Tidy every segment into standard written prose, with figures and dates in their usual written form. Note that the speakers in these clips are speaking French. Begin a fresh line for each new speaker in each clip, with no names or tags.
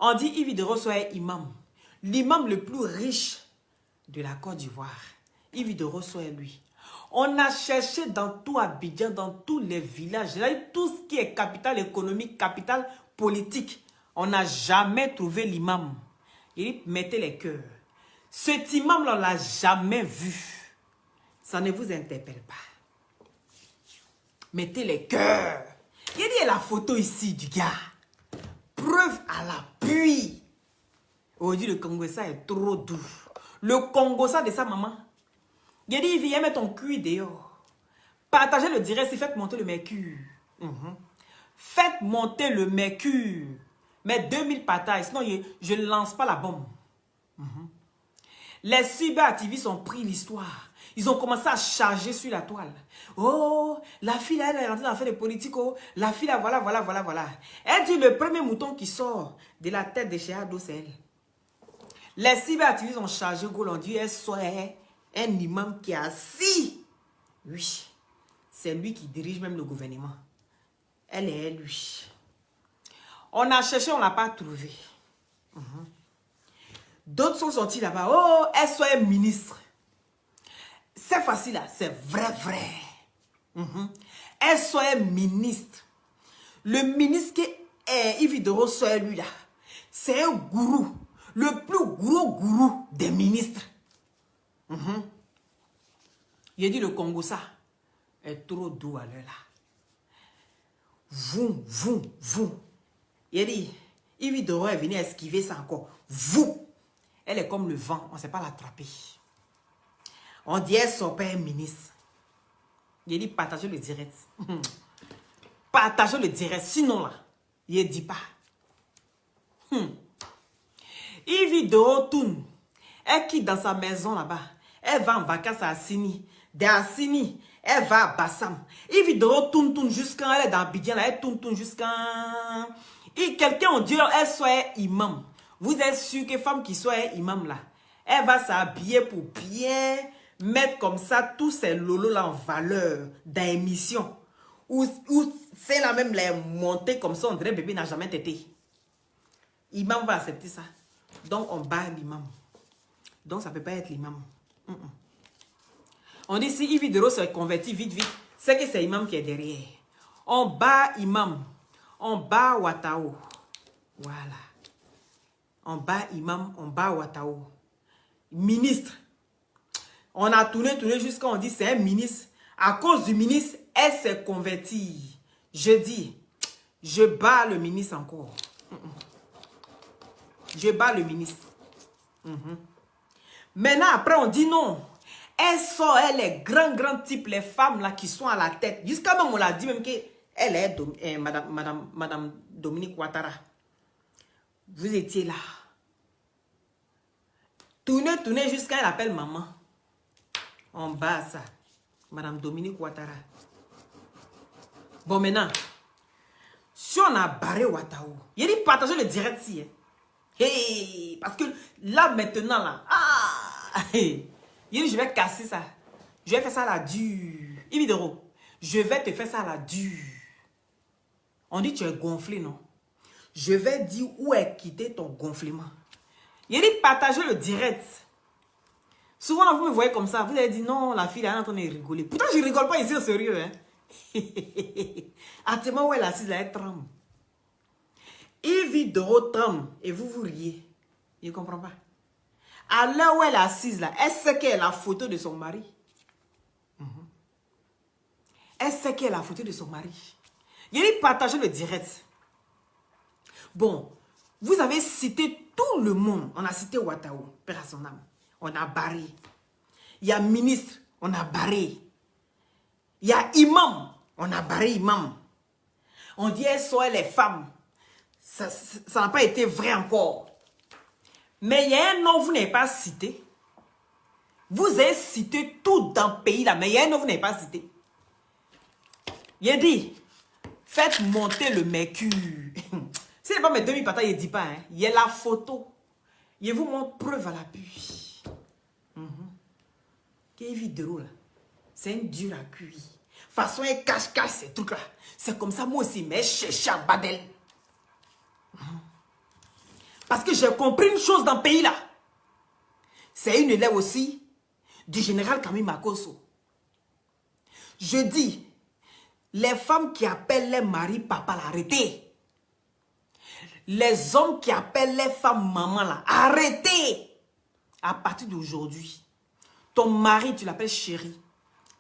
On dit Yves Hydros est imam. L'imam le plus riche de la Côte d'Ivoire. Yves Hydros est lui. On a cherché dans tout Abidjan, dans tous les villages, tout ce qui est capital économique, capital politique. On n'a jamais trouvé l'imam. Il mettait les cœurs. Cet imam-là, on ne l'a jamais vu. Ça ne vous interpelle pas. Mettez les cœurs. Il y a la photo ici du gars. Preuve à l'appui. Aujourd'hui, le Congo-ça est trop doux. Le Congo-ça de sa maman. Il a dit, viens mettre ton cul dehors. Partagez le direct et faites monter le mercure. Faites monter le mercure. Mais 2000 partages, sinon je ne lance pas la bombe. Les cyberactivistes ont pris l'histoire. Ils ont commencé à charger sur la toile. Oh, la fille là, elle est rentrée dans l'affaire de politique. Oh, la fille là, voilà. Elle dit le premier mouton qui sort de la tête de Cheikh Ado, c'est elle. Les cyberactivistes ont chargé Gaulle, on dit, elle soit un imam qui est assis. Oui, c'est lui qui dirige même le gouvernement. Elle est lui. On a cherché, on ne l'a pas trouvé. D'autres sont sortis là-bas. Oh, elle soit ministre. C'est facile là, c'est vrai. Elle soit ministre. Le ministre qui est Yves Hydros soit lui là. C'est un gourou. Le plus gros gourou des ministres. Il a dit le Congo ça est trop doux à l'heure là. Vous. Il a dit, Yves Hydros est venu esquiver ça encore. Vous. Elle est comme le vent, on ne sait pas l'attraper. On dit elle son père ministre. Il a dit partagez le direct. Partagez le direct, sinon là, il ne dit pas. Yves Hydros tourne. Elle quitte dans sa maison là-bas. Elle va en vacances à Assini. De Assini, elle va à Bassam. Yves Hydros tourne jusqu'à... Elle est dans Abidjan là, elle tourne jusqu'à... Et quelqu'un, on dit, elle soit imam. Vous êtes sûr que femme qui soit imam là, elle va s'habiller pour bien mettre comme ça tous ces lolos là en valeur d'émission. Ou c'est la même les monter comme ça, on dirait bébé n'a jamais tété. Imam va accepter ça. Donc on bat l'imam. Donc ça ne peut pas être l'imam. On dit si Yves Hydros se convertit vite, c'est que c'est imam qui est derrière. On bat imam. On bat Ouattao. Voilà. On bat imam, on bat Ouattao. Ministre. On a tourné jusqu'à on dit c'est un ministre. À cause du ministre, elle s'est convertie. Je dis, je bats le ministre encore. Je bats le ministre. Maintenant, après, on dit non. Elle sort, elle est grand type, les femmes là qui sont à la tête. Jusqu'à même, on l'a dit même qu'elle est Madame Dominique Ouattara. Vous étiez là. Tournez jusqu'à elle appelle maman. En bas ça. Madame Dominique Ouattara. Bon maintenant. Si on a barré Ouattao. Il dit partagez le direct si. Hey, parce que là maintenant là. Il dit je vais casser ça. Je vais faire ça à la dure. Yves Hydros. Je vais te faire ça à la dure. On dit tu es gonflé non. Je vais dire où est quitté ton gonflement. Il dit partagez le direct. Souvent, vous me voyez comme ça. Vous avez dit non, la fille elle est en train de rigoler. Pourtant, je ne rigole pas ici au sérieux. Hein? Actuellement, où elle est assise là, elle tremble. Yves Hydros tremble et vous riez. Je ne comprends pas. À l'heure où elle est assise là, elle sait qu'elle a la photo de son mari. Elle sait qu'elle a la photo de son mari. Il dit partagez le direct. Bon, vous avez cité tout le monde. On a cité Ouattao, père à son âme. On a barré. Il y a ministre, on a barré. Il y a imam, on a barré imam. On dit elles sont les femmes. Ça n'a pas été vrai encore. Mais il y a un nom que vous n'avez pas cité. Vous avez cité tout dans le pays là, mais il y a un nom que vous n'avez pas cité. Il a dit, faites monter le mercure. Ce n'est pas mes demi-patates, il ne dit pas. Hein. Il y a la photo. Il vous montre preuve à l'appui. Quelle vidéo là. C'est un dur à cuire. Façon, elle cache ces trucs là. C'est comme ça, moi aussi, mais je cherche à Badel. Parce que j'ai compris une chose dans le pays là. C'est une élève aussi du général Camille Makosso. Je dis, les femmes qui appellent les maris papa, arrêtez. Les hommes qui appellent les femmes maman, là, arrêtez. À partir d'aujourd'hui, ton mari, tu l'appelles chérie,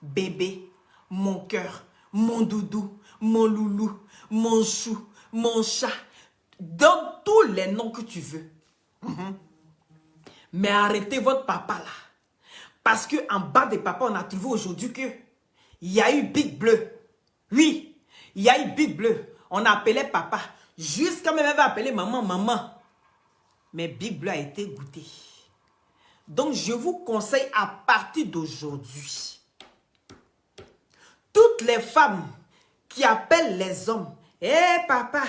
bébé, mon cœur, mon doudou, mon loulou, mon chou, mon chat. Donne tous les noms que tu veux. Mais arrêtez votre papa là. Parce qu'en bas des papas, on a trouvé aujourd'hui que il y a eu Big Bleu. Oui, il y a eu Big Bleu. On appelait papa. Jusqu'à même elle va appeler maman, maman. Mais Big Bleu a été goûté. Donc, je vous conseille à partir d'aujourd'hui, toutes les femmes qui appellent les hommes, papa,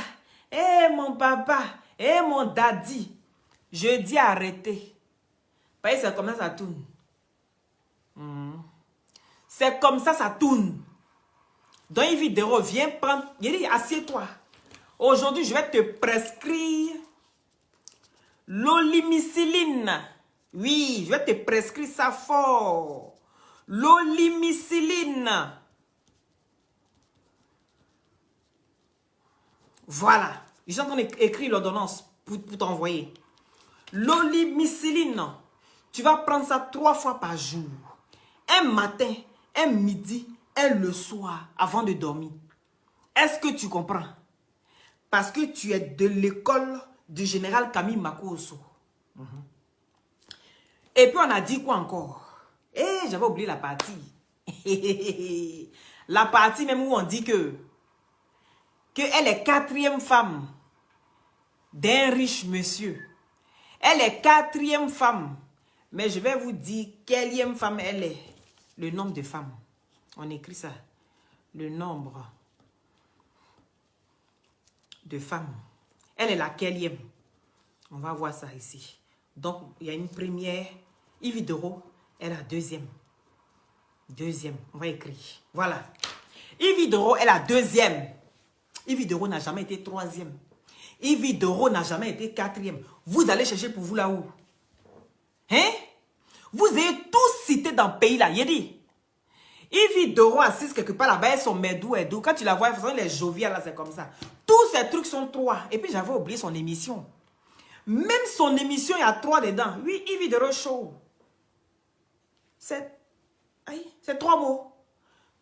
mon papa, mon daddy, je dis arrêtez. Parce que c'est comme ça tourne. C'est comme ça tourne. Donc, une vidéo, viens prendre, il dit, assieds-toi. Aujourd'hui, je vais te prescrire l'olimiciline. Oui, je vais te prescrire ça fort. L'olimiciline. Voilà. Je suis en train d'écrire l'ordonnance pour t'envoyer. L'olimiciline. Tu vas prendre ça 3 fois par jour. Un matin, un midi, un le soir, avant de dormir. Est-ce que tu comprends? Parce que tu es de l'école du général Camille Makosso. Et puis on a dit quoi encore? J'avais oublié la partie. La partie même où on dit que elle est 4e femme d'un riche monsieur. Elle est 4e femme. Mais je vais vous dire quelle femme elle est. Le nombre de femmes. On écrit ça. Le nombre de femmes. Elle est la quelle? On va voir ça ici. Donc, il y a une première. Yves Doro est la 2e. 2e. On va écrire. Voilà. Yves Doro est la 2e. Yves Doro n'a jamais été 3e. Yves Doro n'a jamais été 4e. Vous allez chercher pour vous là-haut. Hein? Vous avez tous cité dans le pays là. Il dit. Yves Doro assise quelque part là-bas. Elles sont médou et doux. Quand tu la vois, les joviales là, c'est comme ça. Tous ces trucs sont 3. Et puis j'avais oublié son émission. Même son émission, il y a 3 dedans. Oui, Yves Doro Show. C'est 3 mots.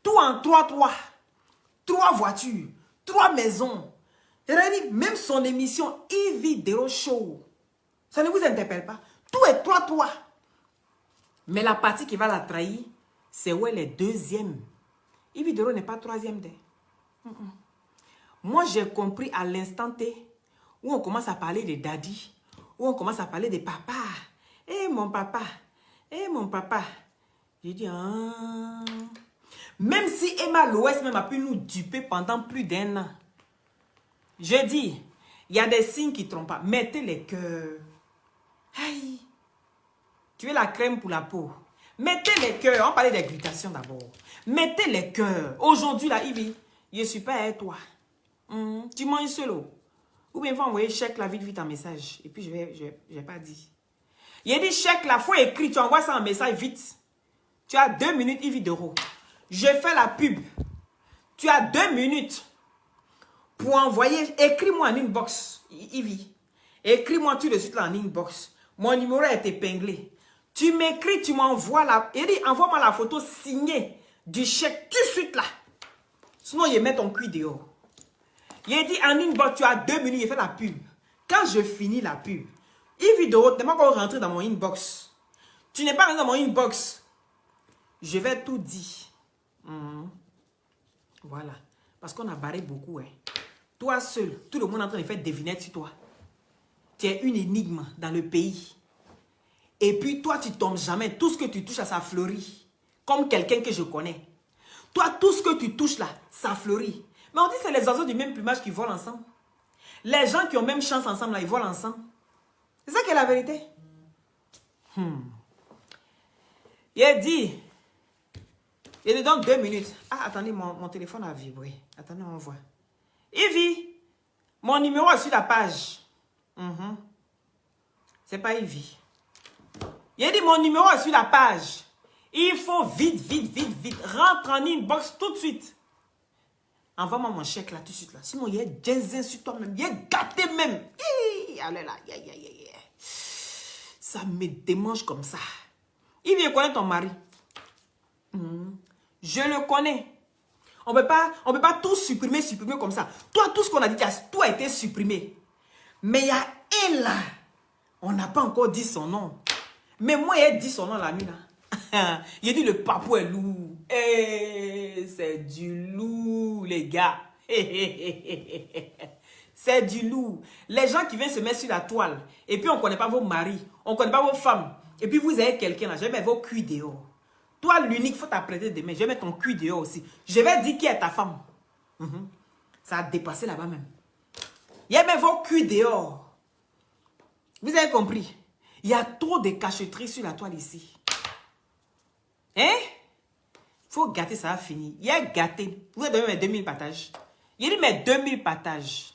Tout en 3. 3 voitures. 3 maisons. Même son émission, Yves Doro Show. Ça ne vous interpelle pas. Tout est 3. Mais la partie qui va la trahir, c'est où elle est 2e. Yves Doro n'est pas 3e. Moi, j'ai compris à l'instant T où on commence à parler de daddy, où on commence à parler de papa. Mon papa. Mon papa. J'ai dit, Même si Emma Loès même a pu nous duper pendant plus d'1 an. Je dis, il y a des signes qui ne trompent pas. Mettez les cœurs. Aïe. Tu veux la crème pour la peau. Mettez les cœurs. On parlait des glutations d'abord. Mettez les cœurs. Aujourd'hui, là, Ivy, je ne suis pas avec toi. Tu manges solo. Ou bien il faut envoyer chèque là, vite en message. Et puis, je n'ai pas dit. Il a dit chèque là, il faut écrire. Tu envoies ça en message vite. Tu as 2 minutes, Yves Doro. Je fais la pub. Tu as 2 minutes pour envoyer. Écris-moi en inbox, Ivy. Écris-moi tout de suite là en inbox. Mon numéro est épinglé. Tu m'écris, tu m'envoies la. Il dit, envoie-moi la photo signée du chèque tout de suite là. Sinon, il met ton cuit dehors. Il dit en inbox, tu as 2 minutes, il fait la pub. Quand je finis la pub, Yves Doro, tu n'es pas encore rentré dans mon inbox. Tu n'es pas rentré dans mon inbox. Je vais tout dire. Voilà. Parce qu'on a barré beaucoup. Toi seul, tout le monde est en train de faire devinette sur toi. Tu es une énigme dans le pays. Et puis toi, tu tombes jamais. Tout ce que tu touches, ça fleurit. Comme quelqu'un que je connais. Toi, tout ce que tu touches là, ça fleurit. Mais on dit que c'est les oiseaux du même plumage qui volent ensemble. Les gens qui ont même chance ensemble, là, ils volent ensemble. C'est ça qui est la vérité. Il a dit, il lui donne 2 minutes. Ah, attendez, mon téléphone a vibré. Attendez, on voit. Ivy, mon numéro est sur la page. C'est pas Ivy. Il a dit mon numéro est sur la page. Il faut vite, vite, vite, vite. Rentre en inbox tout de suite. Envoie-moi mon chèque là, tout de suite là. Sinon, il y a des sur toi-même. Il est gâté même. Allez là. Ça me démange comme ça. Il vient connaître ton mari. Je le connais. On peut pas tout supprimer comme ça. Toi, tout ce qu'on a dit, tout a été supprimé. Mais il y a elle là. On n'a pas encore dit son nom. Mais moi, il a dit son nom la nuit là. Il a dit le papou est lourd. C'est du lourd, les gars. C'est du lourd. Les gens qui viennent se mettre sur la toile. Et puis, on ne connaît pas vos maris. On ne connaît pas vos femmes. Et puis, vous avez quelqu'un là. Je vais mettre vos culs dehors. Toi, l'unique, il faut t'apprêter demain. Je vais mettre ton cul dehors aussi. Je vais dire qui est ta femme. Ça a dépassé là-bas même. Il y a même vos culs dehors. Vous avez compris? Il y a trop de cachotteries sur la toile ici. Hein? Il faut gâter, ça va finir. Il y a gâté. Vous avez donné mes 2000 partages. Il a dit mes 2000 partages.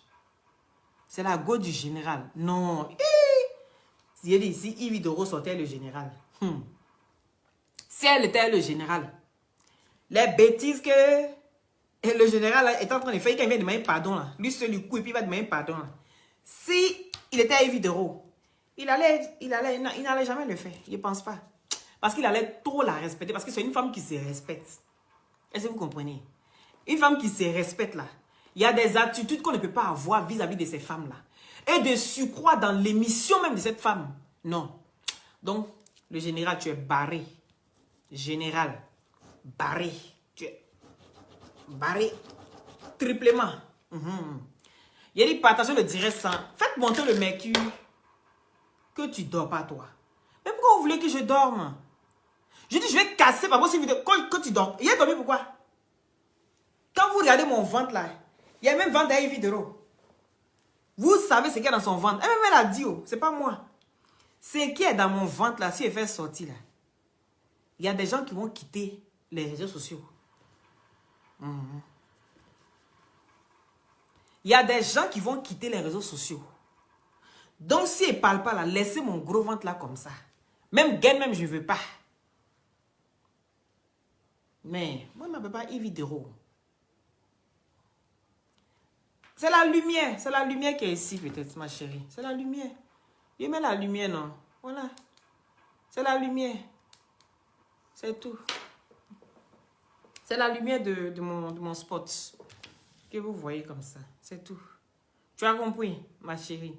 C'est la go du général. Non. Il a dit ici, Ivy Doro sortait le général. Si elle était le général, les bêtises que le général est en train de faire, quand il vient demander pardon, là, lui seul du coup, et puis il va demander pardon. Là. Si il était à Ivy Doro, il n'allait jamais le faire. Je ne pense pas. Parce qu'il allait trop la respecter. Parce que c'est une femme qui se respecte. Est-ce que vous comprenez? Une femme qui se respecte, là. Il y a des attitudes qu'on ne peut pas avoir vis-à-vis de ces femmes-là. Et de surcroît dans l'émission même de cette femme. Non. Donc, le général, tu es barré. Général, barré. Tu es barré. Triplement. Il a dit partagez le direct sans. Faites monter le mercure. Que tu dors pas, toi. Mais pourquoi vous voulez que je dorme? Je dis, je vais casser par votre vidéo. Quand tu dors, il a dormi pourquoi? Quand vous regardez mon ventre là, il y a même ventre à Ivy Doro. Vous savez ce qu'il y a dans son ventre. Elle a dit, oh, c'est pas moi. Ce qui est dans mon ventre là, si elle fait sortir là, il y a des gens qui vont quitter les réseaux sociaux. Il y a des gens qui vont quitter les réseaux sociaux. Donc, si elle ne parle pas là, laissez mon gros ventre là comme ça. Même gain, même je ne veux pas. Mais, moi, je ne m'appelle pas Ivy Doro. C'est la lumière qui est ici peut-être, ma chérie. C'est la lumière. Je mets la lumière, non? Voilà. C'est la lumière. C'est tout. C'est la lumière de mon spot. Que vous voyez comme ça. C'est tout. Tu as compris, ma chérie?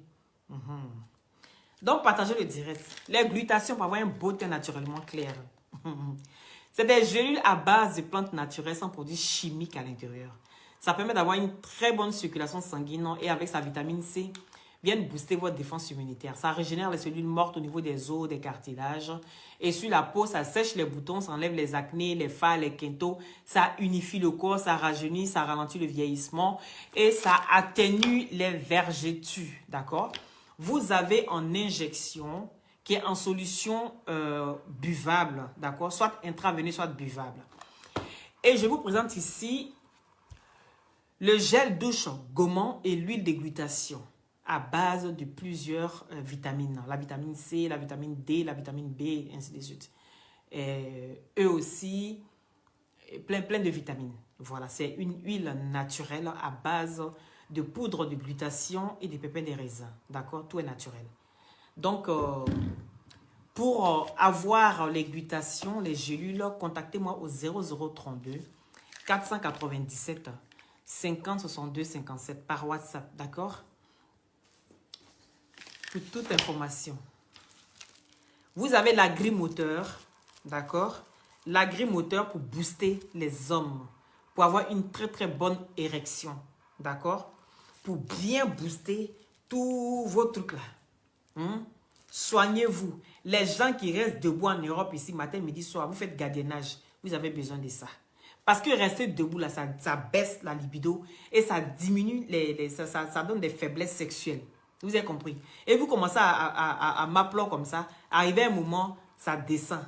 Donc, partagez le direct. Les glutations pour avoir un beau teint naturellement clair. C'est des gélules à base de plantes naturelles sans produits chimiques à l'intérieur. Ça permet d'avoir une très bonne circulation sanguine et avec sa vitamine C, viennent booster votre défense immunitaire. Ça régénère les cellules mortes au niveau des os, des cartilages. Et sur la peau, ça sèche les boutons, ça enlève les acnés, les fards, les quintaux. Ça unifie le corps, ça rajeunit, ça ralentit le vieillissement. Et ça atténue les vergetures. D'accord? Vous avez en injection qui est en solution buvable. D'accord? Soit intraveineuse, soit buvable. Et je vous présente ici le gel douche gommant et l'huile de glutation à base de plusieurs vitamines. La vitamine C, la vitamine D, la vitamine B, ainsi de suite. Eux aussi, plein de vitamines. Voilà, c'est une huile naturelle à base de poudre de glutation et des pépins de raisin. D'accord? Tout est naturel. Donc, pour avoir les glutations, les gélules, contactez-moi au 0032 497 50 62 57 par WhatsApp. D'accord? Pour toute information. Vous avez l'agrimoteur, d'accord? L'agrimoteur pour booster les hommes, pour avoir une très bonne érection, d'accord? Pour bien booster tous vos trucs là. Soignez-vous. Les gens qui restent debout en Europe ici, matin, midi, soir, vous faites gardiennage, vous avez besoin de ça. Parce que rester debout là, ça baisse la libido et ça diminue, ça donne des faiblesses sexuelles. Vous avez compris? Et vous commencez à m'appeler comme ça. Arrivé un moment, ça descend.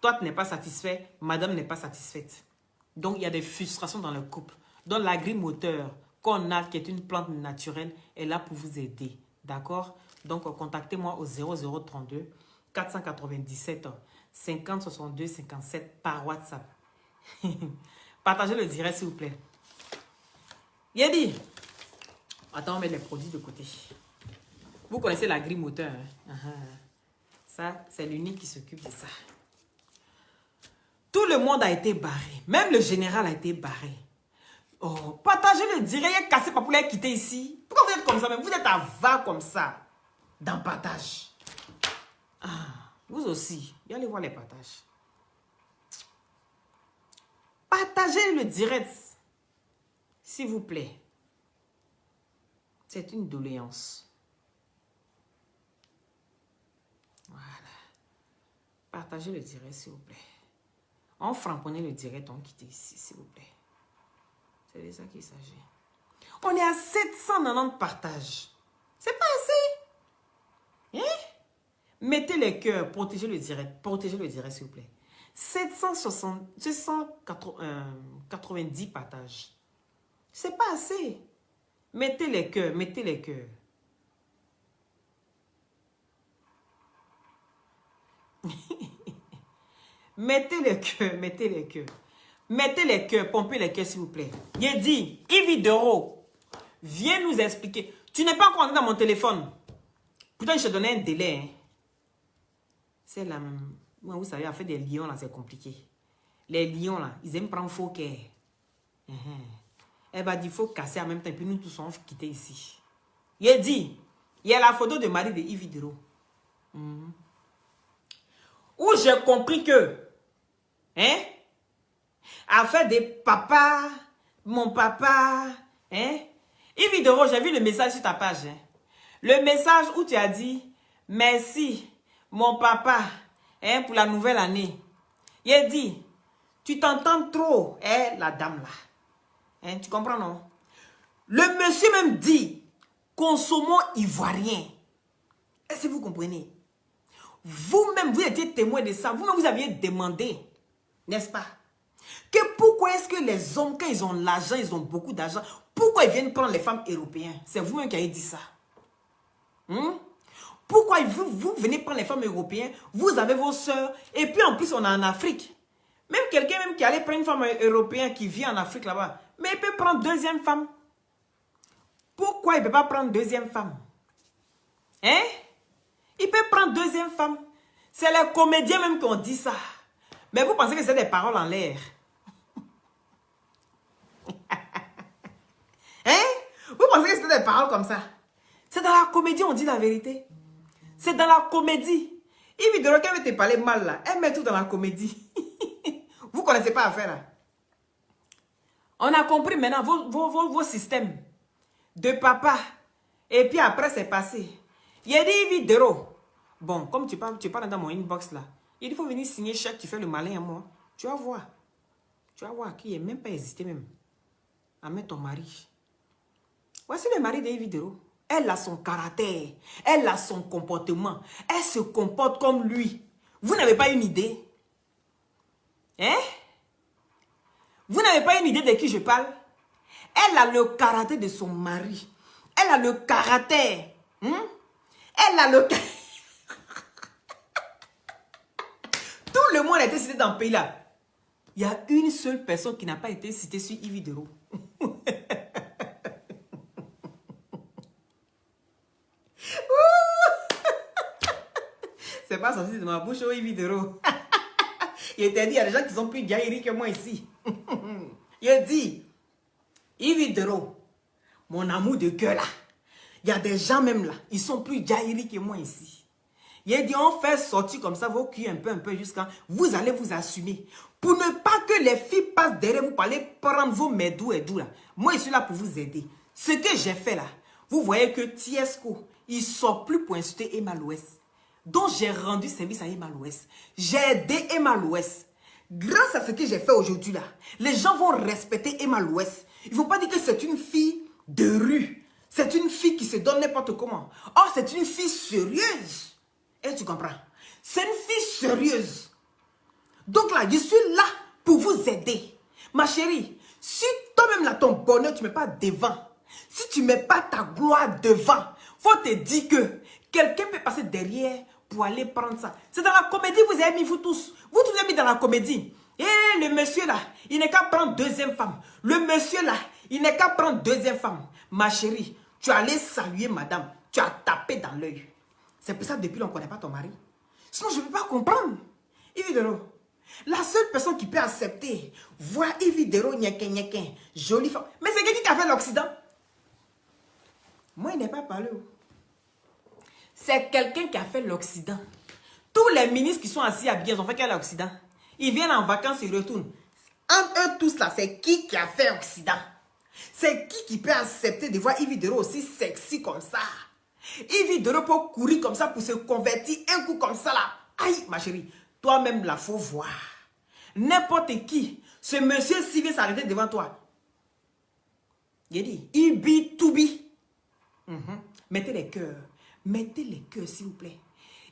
Toi, tu n'es pas satisfait. Madame n'est pas satisfaite. Donc, il y a des frustrations dans le couple. Donc, l'agrimoteur qu'on a, qui est une plante naturelle, est là pour vous aider. D'accord? Donc, contactez-moi au 0032 497 50 62 57 par WhatsApp. Partagez le direct, s'il vous plaît. Il a dit. Attends, on met les produits de côté. Vous connaissez la grille moteur. Hein? Ça, c'est l'unique qui s'occupe de ça. Tout le monde a été barré. Même le général a été barré. Oh, partagez le direct. Il a cassé pour pouvoir quitter ici. Pourquoi vous êtes comme ça? Même vous êtes à va comme ça. Dans partage. Ah, vous aussi. Et allez voir les partages. Partagez le direct. S'il vous plaît. C'est une doléance. Voilà. Partagez le direct, s'il vous plaît. On frapponnait le direct, on quitte ici, s'il vous plaît. C'est de ça qu'il s'agit. On est à 790 partages. C'est pas assez. Hein? Mettez les cœurs, protégez le direct, s'il vous plaît. 790 partages. C'est pas assez. Mettez les cœurs, mettez les cœurs. Mettez les cœurs, mettez les cœurs. Mettez les cœurs, pompez les cœurs, s'il vous plaît. Il dit, Yves Dero, viens nous expliquer. Tu n'es pas encore entré dans mon téléphone. Putain, je te donnais un délai. Hein. C'est la même. Ouais, vous savez, en fait, des lions, là, c'est compliqué. Les lions, là, ils aiment prendre faux cœur. Elle va dire, il faut casser en même temps, et puis nous tous, on va quitter ici. Il dit, il y a la photo de Marie de Yves Dero. Où j'ai compris que, hein, affaire des papas, mon papa, hein, Yves Dero, j'ai vu le message sur ta page, hein. Le message où tu as dit, merci, mon papa, hein, pour la nouvelle année. Il a dit, tu t'entends trop, hein, la dame là. Hein, tu comprends, non? Le monsieur même dit, consommons ivoirien. Est-ce que vous comprenez? Vous-même, vous étiez témoin de ça. Vous-même, vous aviez demandé, n'est-ce pas? Que pourquoi est-ce que les hommes, quand ils ont l'argent, ils ont beaucoup d'argent, pourquoi ils viennent prendre les femmes européennes? C'est vous-même qui avez dit ça. Pourquoi vous venez prendre les femmes européennes? Vous avez vos soeurs. Et puis en plus, on est en Afrique. Même quelqu'un même qui allait prendre une femme européenne qui vit en Afrique là-bas. Mais il peut prendre deuxième femme. Pourquoi il ne peut pas prendre deuxième femme? Hein? Il peut prendre deuxième femme. C'est les comédiens même qui ont dit ça. Mais vous pensez que c'est des paroles en l'air? Hein? Vous pensez que c'est des paroles comme ça? C'est dans la comédie on dit la vérité. C'est dans la comédie. Yves Dero, quand elle te parlait mal là, elle met tout dans la comédie. Vous ne connaissez pas l'affaire là. On a compris maintenant vos systèmes de papa. Et puis après, c'est passé. Il a dit Yves Dero. Bon, comme tu parles dans mon inbox là, il faut venir signer chèque, tu fais le malin à moi. Tu vas voir. Tu vas voir qui n'est même pas hésité même à mettre ton mari. Voici le mari d'Yves Dero. Elle a son caractère. Elle a son comportement. Elle se comporte comme lui. Vous n'avez pas une idée? Hein? Vous n'avez pas une idée de qui je parle? Elle a le caractère de son mari. Elle a le caractère. Elle a le... Tout le monde a été cité dans le pays là. Il y a une seule personne qui n'a pas été citée sur Yves Dero. C'est pas sorti de ma bouche, Yves Dero. Il était dit, il y a des gens qui sont plus gaïris que moi ici. Il a dit, Yves Dero, mon amour de cœur là, il y a des gens même là, ils sont plus gaïris que moi ici. Il a dit, on fait sortir comme ça vos culs un peu jusqu'à... Vous allez vous assumer. Pour ne pas que les filles passent derrière vous, pour aller prendre vos médous et doux là. Moi, je suis là pour vous aider. Ce que j'ai fait là, vous voyez que Tiesco, il ne sort plus pour insulter Emma Louest. Donc, j'ai rendu service à Emma Louest. J'ai aidé Emma Louest. Grâce à ce que j'ai fait aujourd'hui là, les gens vont respecter Emma Louest. Il ne faut pas dire que c'est une fille de rue. C'est une fille qui se donne n'importe comment. Oh, c'est une fille sérieuse. Et tu comprends? C'est une fille sérieuse. Donc là, je suis là pour vous aider. Ma chérie, si toi-même là, ton bonheur, tu ne mets pas devant. Si tu ne mets pas ta gloire devant, faut te dire que Quelqu'un peut passer derrière pour aller prendre ça. C'est dans la comédie, vous avez mis vous tous. Vous tous avez mis dans la comédie. Et le monsieur là, il n'est qu'à prendre deuxième femme. Le monsieur là, il n'est qu'à prendre deuxième femme. Ma chérie, tu allais saluer madame. Tu as tapé dans l'œil. C'est pour ça que depuis on ne connaît pas ton mari. Sinon, je ne peux pas comprendre. Évidemment. La seule personne qui peut accepter, voir Yves Dero, jolie femme. Mais c'est quelqu'un qui a fait l'Occident. Moi, il n'est pas parlé. C'est quelqu'un qui a fait l'Occident. Tous les ministres qui sont assis à bien, ils ont fait quel Occident? Ils viennent en vacances, ils retournent. Entre eux tous là, c'est qui a fait Occident? C'est qui peut accepter de voir Yves Dero aussi sexy comme ça? Yves Dero peut courir comme ça pour se convertir un coup comme ça là. Aïe, ma chérie. Toi-même, là, faut voir. N'importe qui, ce monsieur s'il vient s'arrêter devant toi. Il dit, Ibi Toubi. Mettez les cœurs. Mettez les cœurs, s'il vous plaît.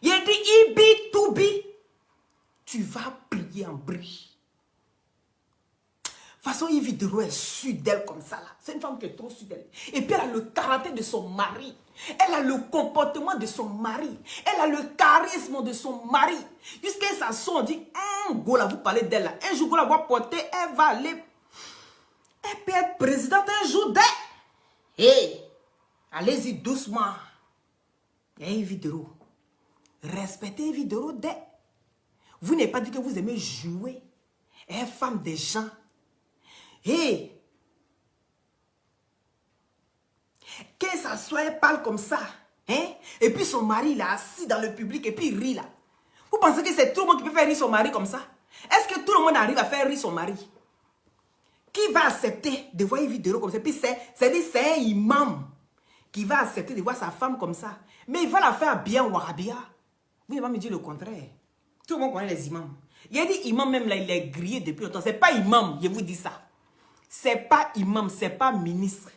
Il dit, Ibi Toubi. Tu vas plier en bris. De toute façon, Yves Dero est sûre d'elle comme ça. C'est une femme qui est trop sûre d'elle. Et puis, elle a le caractère de son mari. Elle a le comportement de son mari. Elle a le charisme de son mari. Jusqu'à sa soeur, on dit, Gola, vous parlez d'elle. Un jour, Gola va porter, elle va aller. Elle peut être présidente un jour d'elle. Hé, allez-y doucement. Il y a Yves Dero. Respectez Yves Dero d'elle. Vous n'avez pas dit que vous aimez jouer. Elle est femme des gens. Hé! Qu'elle s'assoit, elle parle comme ça. Hein? Et puis son mari, il est assis dans le public et puis il rit là. Vous pensez que c'est tout le monde qui peut faire rire son mari comme ça? Est-ce que tout le monde arrive à faire rire son mari? Qui va accepter de voir Yves Dero comme ça? Puis c'est un imam qui va accepter de voir sa femme comme ça. Mais il va la faire bien Wahhabia. Vous n'allez pas me dire le contraire. Tout le monde connaît les imams. Il a dit imam même là, il est grillé depuis longtemps. C'est pas imam, je vous dis ça. C'est pas imam, c'est pas ministre.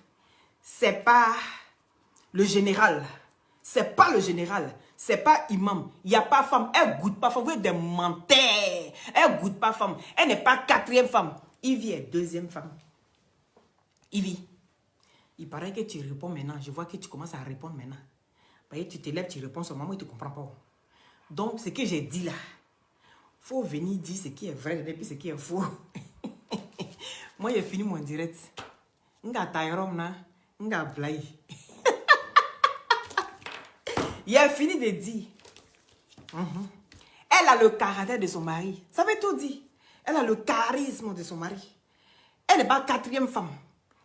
C'est pas le général. C'est pas le général. C'est pas imam. Il n'y a pas femme. Elle goûte pas femme. Vous êtes des menteurs. Elle goûte pas femme. Elle n'est pas quatrième femme. Ivy est deuxième femme. Ivy, il paraît que tu réponds maintenant. Je vois que tu commences à répondre maintenant. Tu te lèves, tu réponds seulement, moi, tu ne comprends pas. Donc, ce que j'ai dit là, il faut venir dire ce qui est vrai et puis ce qui est faux. Moi, j'ai fini mon direct. Nga Tayrom na, nga Blay. Il a fini de dire. Elle a le caractère de son mari. Ça veut tout dire. Elle a le charisme de son mari. Elle n'est pas quatrième femme.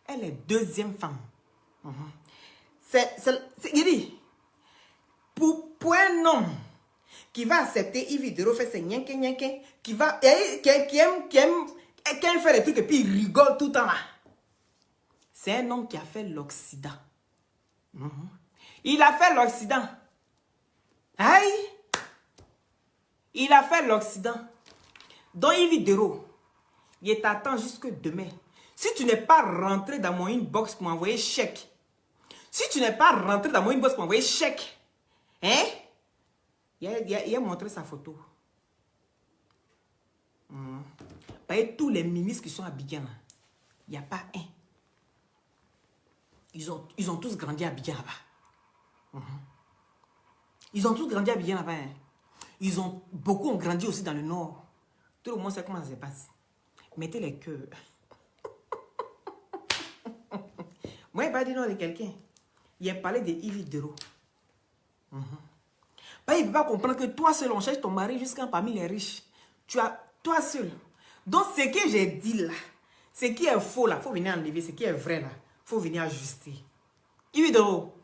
Elle est deuxième femme. Il dit, pour un homme qui va accepter Yves Dero faire ses nyenke, qui aime faire des trucs et puis il rigole tout le temps là. C'est un homme qui a fait l'Occident. Il a fait l'Occident. Aïe! Il a fait l'Occident. Donc Yves Dero, il t'attend jusque demain. Si tu n'es pas rentré dans mon inbox pour m'envoyer chèque, si tu n'es pas rentré dans mon inbox pour m'envoyer chèque, hein? Il a montré sa photo. Voyez, tous les ministres qui sont à Abidjan, il n'y a pas un. Ils ont tous grandi à Abidjan là-bas. Ils ont tous grandi à Abidjan là-bas. Hein. Beaucoup ont grandi aussi dans le nord. Tout le monde sait comment ça se passe. Mettez les cœurs. Moi, il va dire non de quelqu'un. Il a parlé de Yves Dero. Il ne peut pas comprendre que toi seul, on cherche ton mari jusqu'à parmi les riches. Tu as toi seul. Donc, ce que j'ai dit là, ce qui est faux là, il faut venir enlever. Ce qui est vrai là, il faut venir ajuster. Yves Dero,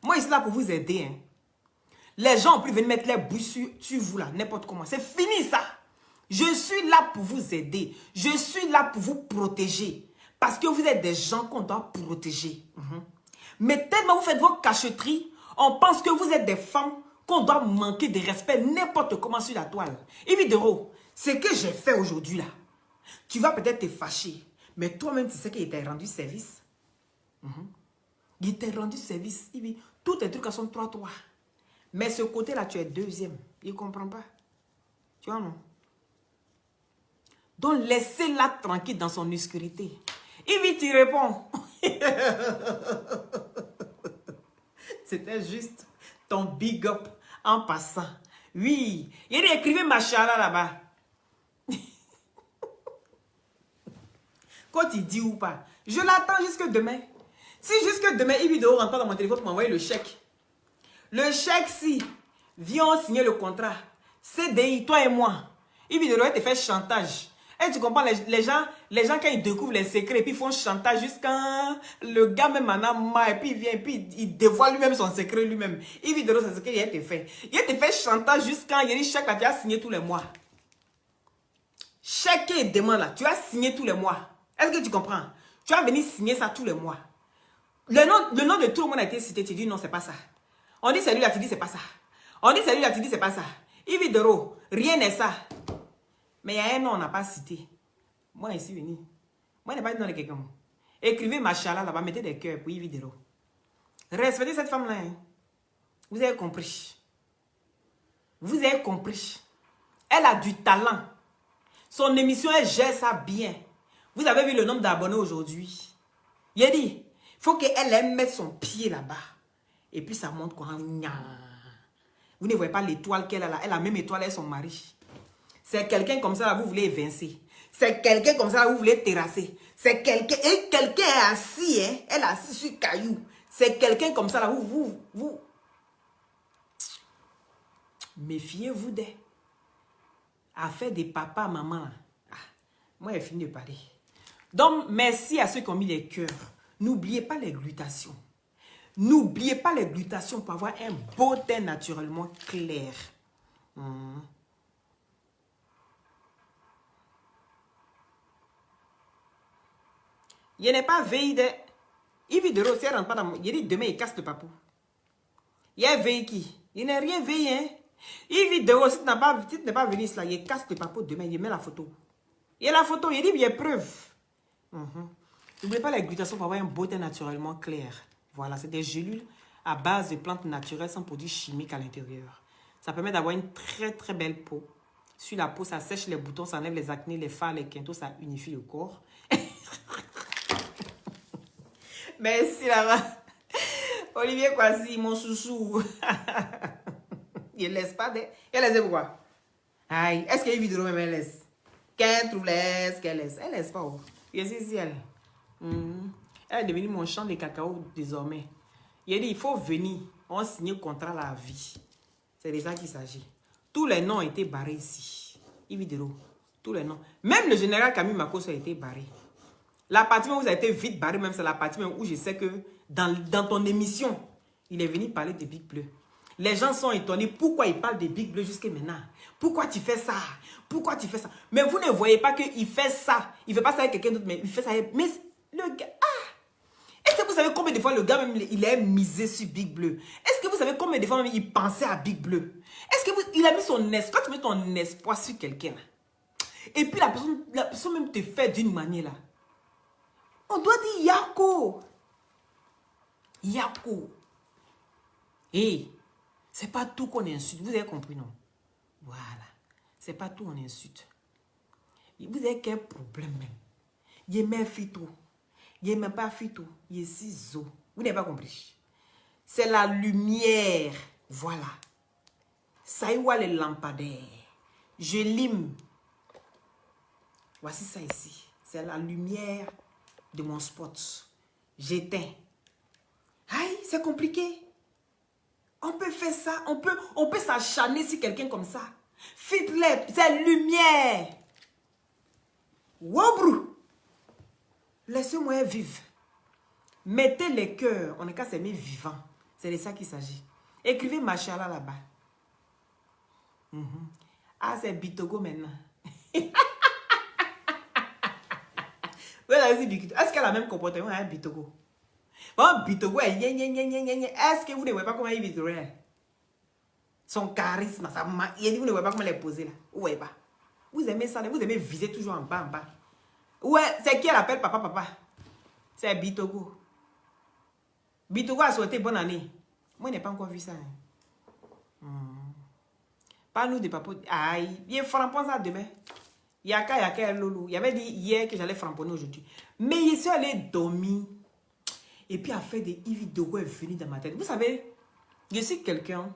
moi, je suis là pour vous aider. Hein. Les gens ont pu venir mettre les bouches sur vous là, n'importe comment. C'est fini ça. Je suis là pour vous aider. Je suis là pour vous protéger. Parce que vous êtes des gens qu'on doit protéger. Mais tellement vous faites vos cacheteries, on pense que vous êtes des femmes qu'on doit manquer de respect n'importe comment sur la toile. Yves Dero, ce que j'ai fait aujourd'hui là, tu vas peut-être te fâcher. Mais toi-même, tu sais qu'il t'a rendu service. Il t'a rendu service. Tous tes trucs sont 3-3. Mais ce côté-là, tu es deuxième. Il ne comprend pas. Tu vois, non? Donc, laissez-la tranquille dans son obscurité. Yves, tu réponds. C'était juste ton big up en passant. Oui, il a écrivé Machala là-bas. Quand il dit ou pas, je l'attends jusque demain. Si jusque demain, il vidéo rentre dans mon téléphone pour m'envoyer le chèque. Le chèque, si, viens signer le contrat. CDI, toi et moi. Il vidéo te fait chantage. Et tu comprends, les gens quand ils découvrent les secrets, et puis ils font chantage jusqu'à le gars même en a marre, et puis il vient, et puis il dévoile lui-même son secret lui-même. Il vidéo son secret, il te fait. Il te fait chantage jusqu'à, il dit, chèque là, tu as signé tous les mois. Chèque et demande là, tu as signé tous les mois. Est-ce que tu comprends? Tu vas venir signer ça tous les mois. Le nom de tout le monde a été cité, tu dis non, c'est pas ça. On dit c'est lui là, tu dis c'est pas ça. On dit c'est lui là, tu dis c'est pas ça. Ividoro, rien n'est ça. Mais il y a un nom, on n'a pas cité. Moi, je suis venu. Moi, je n'ai pas dit nom de quelqu'un. Écrivez Machala là-bas, mettez des cœurs pour Ividoro. Respectez cette femme-là. Hein. Vous avez compris. Vous avez compris. Elle a du talent. Son émission, elle gère ça bien. Vous avez vu le nombre d'abonnés aujourd'hui. Il a dit, il faut qu'elle aime mettre son pied là-bas. Et puis ça monte quoi. Vous ne voyez pas l'étoile qu'elle a là. Elle a la même étoile, elle son mari. C'est quelqu'un comme ça là, vous voulez évincer. C'est quelqu'un comme ça là, vous voulez terrasser. C'est quelqu'un, et quelqu'un est assis, hein. Elle est assise sur caillou. C'est quelqu'un comme ça là, vous. Méfiez-vous d'elle. Affaire des papas, maman. Ah, moi, j'ai fini de parler. Donc, merci à ceux qui ont mis les cœurs. N'oubliez pas les glutations. N'oubliez pas les glutations pour avoir un beau teint naturellement clair. Il n'est pas veillé de... Il vit de l'eau, si elle rentre pas dans mon... Il dit demain, il casse le papou. Il est veillé qui? Il n'est rien veillé, hein? Il vit de l'eau, si tu n'es pas venu là, il casse le papou demain, il met la photo. Il y a la photo, il dit, il y a preuve. N'oubliez pas les glutations pour avoir un beau teint naturellement clair. Voilà, c'est des gélules à base de plantes naturelles sans produits chimiques à l'intérieur. Ça permet d'avoir une très très belle peau. Sur la peau, ça sèche les boutons, ça enlève les acnés, les fards, les quintos, ça unifie le corps. Merci là-bas. Olivier Kwasi, mon chouchou. Il ne laisse pas des... Il laisse pourquoi? Aïe, est-ce qu'il y a une vidéo même elle laisse? Qu'elle trouve laisse, qu'elle laisse. Elle laisse pas. Je sais si elle. Elle est devenue mon champ de cacao désormais. Il a dit, il faut venir. On signe le contrat à la vie. C'est de ça qu'il s'agit. Tous les noms ont été barrés ici. Ividero. Tous les noms. Même le général Camille Makos a été barré. La partie où vous avez été vite barré, même c'est la partie où je sais que dans ton émission, il est venu parler de Big Bleu. Les gens sont étonnés. Pourquoi il parle de Big Bleu jusqu'à maintenant? Pourquoi tu fais ça? Pourquoi tu fais ça? Mais vous ne voyez pas qu'il fait ça. Il ne fait pas ça avec quelqu'un d'autre, mais il fait ça avec... Mais le gars... Est-ce que vous savez combien de fois le gars même il est misé sur Big Bleu? Est-ce que vous savez combien de fois même il pensait à Big Bleu? Est-ce que il a mis son espoir? Quand tu mets ton espoir sur quelqu'un, et puis la personne même te fait d'une manière là. On doit dire Yako. Yako. Et c'est pas tout qu'on insulte. Vous avez compris, non? Voilà. C'est pas tout qu'on insulte. Vous avez quel problème même? Il est même fito. Il n'est même pas fito. Il est ciseau. Vous n'avez pas compris. C'est la lumière. Voilà. Ça y voit les lampadaires. Je lime. Voici ça ici. C'est la lumière de mon spot. J'éteins. Aïe, c'est compliqué. On peut faire ça. On peut s'acharner sur quelqu'un comme ça. Fit-les, c'est lumière. Wabrou. Laissez-moi vivre. Mettez les cœurs. On n'est qu'à s'aimer vivant. C'est de ça qu'il s'agit. Écrivez Machala là-bas. Ah, c'est Bitogo maintenant. Est-ce qu'elle a le même comportement avec Bitogo? Bon, Bitogo est est-ce que vous ne voyez pas comment il vit? Son charisme, sa vous ne voyez pas comment elle est posée là. Vous ne voyez pas. Vous aimez ça, vous aimez viser toujours en bas, en bas. Ouais, c'est qui elle appelle papa? C'est Bitogo. Bitogo a souhaité bonne année. Moi, je n'ai pas encore vu ça. Parle-nous de papa. Aïe, il est frappant ça demain. Yaka, Lolo. Il avait dit hier que j'allais framponner aujourd'hui. Mais il s'est allé dormir. Et puis, à faire des vidéos est venue dans ma tête. Vous savez, Je suis quelqu'un.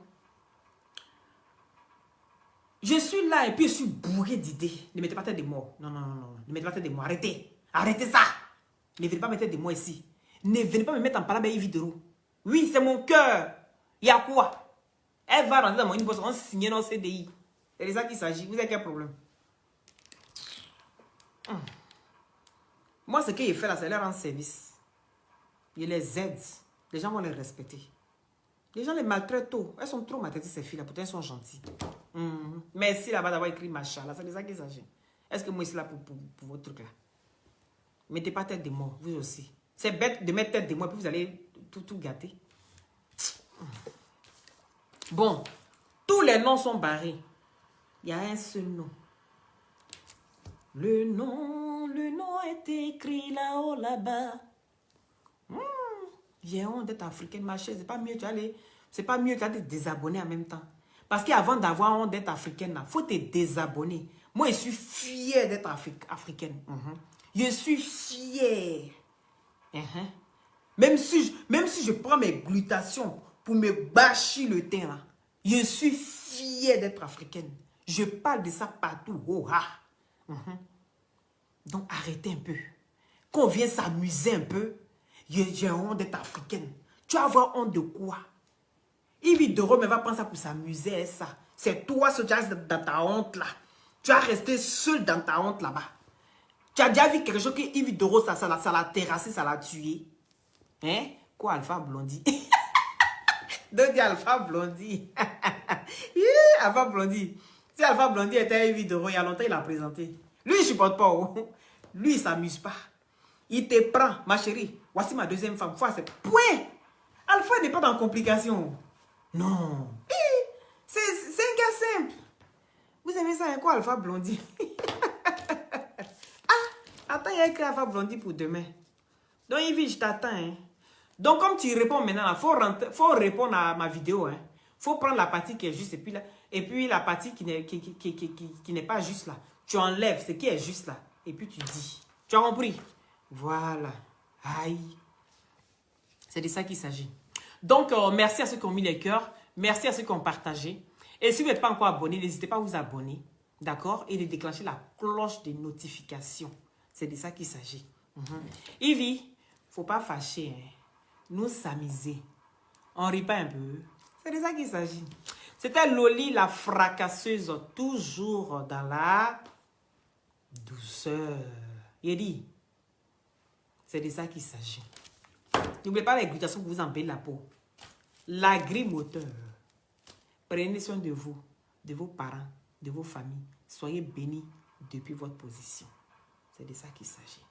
Je suis là et puis je suis bourré d'idées. Ne mettez pas tête de moi. Non, non, non, non. Ne mettez pas tête de moi. Arrêtez. Arrêtez ça. Ne venez pas mettre tête de moi ici. Ne venez pas me mettre en parlant de vidéo. Oui, c'est mon cœur. Il y a quoi? Elle va rentrer dans mon inbox, on signe nos CDI. C'est de ça qu'il s'agit. Vous avez quel problème? Moi, ce que je fais là, c'est leur rendre service. Je les aide. Les gens vont les respecter. Les gens les maltraitent tôt. Elles sont trop maltraitées, ces filles-là. Pourtant, elles sont gentilles. Merci là-bas d'avoir écrit machin. C'est de ça qu'il s'agit. Est-ce que moi, je suis là pour votre truc là? Mettez pas tête de moi, vous aussi. C'est bête de mettre tête de moi, puis vous allez tout gâter. Bon, tous les noms sont barrés. Il y a un seul nom. Le nom est écrit là-haut, là-bas. J'ai honte d'être africaine, ma chère. C'est pas mieux, c'est pas mieux qu'à te désabonner en même temps. Parce qu'avant d'avoir honte d'être africaine, il faut te désabonner. Moi, je suis fière d'être africaine. Je suis fière. Même si je prends mes glutations pour me bâcher le teint, là, je suis fière d'être africaine. Je parle de ça partout. Oh, ah. Donc, arrêtez un peu. Qu'on vienne s'amuser un peu. J'ai honte d'être africaine. Tu vas avoir honte de quoi? Yves Doro va prendre ça pour s'amuser. Ça. C'est toi ce que tu as dans ta honte là. Tu vas rester seul dans ta honte là-bas. Tu as déjà vu quelque chose que Yves Doro, ça l'a terrassé, ça l'a tué. Hein? Quoi, Alpha Blondie? Donc, Alpha Blondie. Alpha Blondie. Si Alpha Blondie était Yves Doro, il y a longtemps, il l'a présenté. Lui, il ne supporte pas. Oh. Lui, il ne s'amuse pas. Il te prend, ma chérie. Voici ma deuxième femme. C'est point. Alpha n'est pas dans complication. Non. C'est un gars simple. Vous aimez ça, hein, quoi, Alpha Blondie? Attends, il y a écrit Alpha Blondie pour demain. Donc, Yves, je t'attends. Hein. Donc, comme tu réponds maintenant, il faut répondre à ma vidéo. Il faut prendre la partie qui est juste et puis la partie qui n'est pas juste là. Tu enlèves ce qui est juste là. Et puis tu dis. Tu as compris? Voilà. Aïe. C'est de ça qu'il s'agit. Donc, merci à ceux qui ont mis les cœurs. Merci à ceux qui ont partagé. Et si vous n'êtes pas encore abonné, n'hésitez pas à vous abonner. D'accord? Et de déclencher la cloche de notification. C'est de ça qu'il s'agit. Ivy, il ne faut pas fâcher. Hein. Nous s'amuser. On rit pas un peu. C'est de ça qu'il s'agit. C'était Loli, la fracasseuse. Toujours dans la douceur. Yedi. C'est de ça qu'il s'agit. N'oubliez pas les glutations pour vous embellir la peau. L'agrimoteur. Prenez soin de vous, de vos parents, de vos familles. Soyez bénis depuis votre position. C'est de ça qu'il s'agit.